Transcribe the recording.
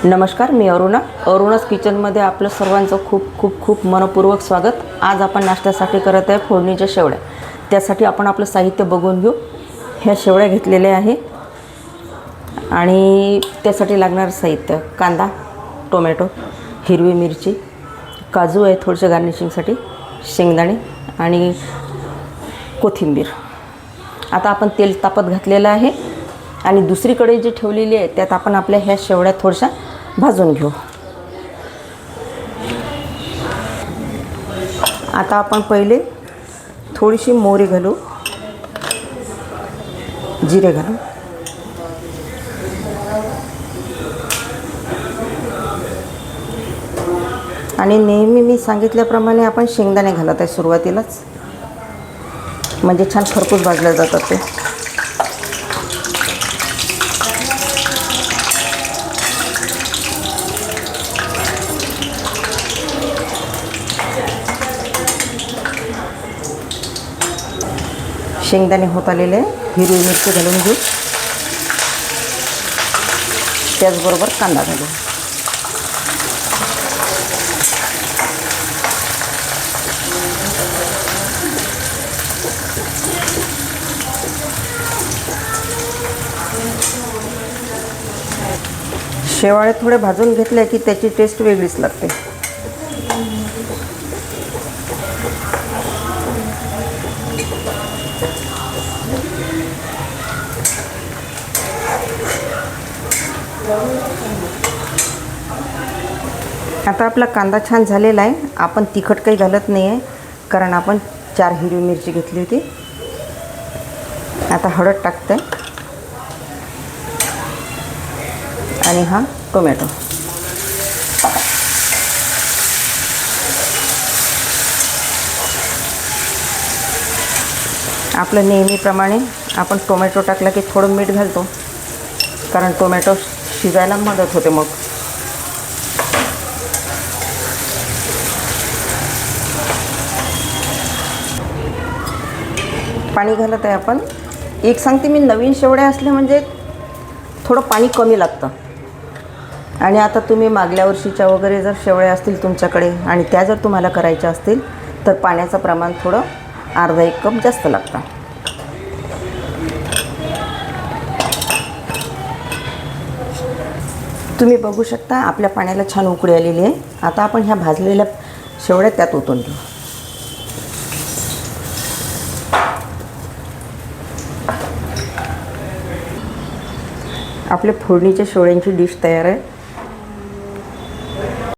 नमस्कार, मी अरुणा's किचनमध्ये आपलं सर्वांचं खूप खूप खूप मनपूर्वक स्वागत. आज आपण नाश्त्यासाठी करत आहे फोडणीच्या शेवड्या. त्यासाठी आपण आपलं साहित्य बघून घेऊ. ह्या शेवड्या घेतलेल्या आहे आणि त्यासाठी लागणारं साहित्य: कांदा, टोमॅटो, हिरवी मिरची, काजू आहे थोडेसे गार्निशिंगसाठी, शेंगदाणे आणि कोथिंबीर. आता आपण तेल तापत घातलेलं आहे आणि दुसरी कढई जी ठेवलेली आहे त्यात आपण आपल्या ह्या शेवड्या थोड्याशा भाजून घेऊ. आता आपण पहिले थोडीशी मोहरी घालू, जिरे घालू, आणि नेहमी मी सांगितल्याप्रमाणे आपण शेंगदाणे घालत आहे सुरुवातीलाच, म्हणजे छान खरपूस भाजले जातात ते. शेंगदाणे होत आलेले आहे. हिरवी मिरची घालून घेऊ, त्याचबरोबर कांदा घालू. शेवाळे थोडे भाजून घेतले की त्याची टेस्ट वेगळीच लागते. आता आपला कांदा छान झालेला आहे. आपण तिखट काही घालत नाही आहे कारण आपण 4 हिरवी मिरची घेतली होती. आता हळद टाकते आणि हा टोमॅटो. आपलं नेहमीप्रमाणे आपण टोमॅटो टाकला की थोडं मीठ घालतो कारण टोमॅटो शिजायला मदत होते. मग पाणी घालत आहे आपण. एक सांगते मी, नवीन शेवड्या असल्या म्हणजे थोडं पाणी कमी लागतं. आणि आता तुम्ही मागल्या वर्षीच्या वगैरे जर शेवळ्या असतील तुमच्याकडे आणि त्या जर तुम्हाला करायच्या असतील तर पाण्याचं प्रमाण थोडं अर्धा 1 कप जास्त लागतं. तुम्ही बघू शकता आपल्या पाण्याला छान उकळी आलेली आहे. आता आपण ह्या भाजलेल्या शेवड्या त्यात ओतून घेऊ. आपल्या फोडणीच्या शेवड्यांची डिश तयार आहे.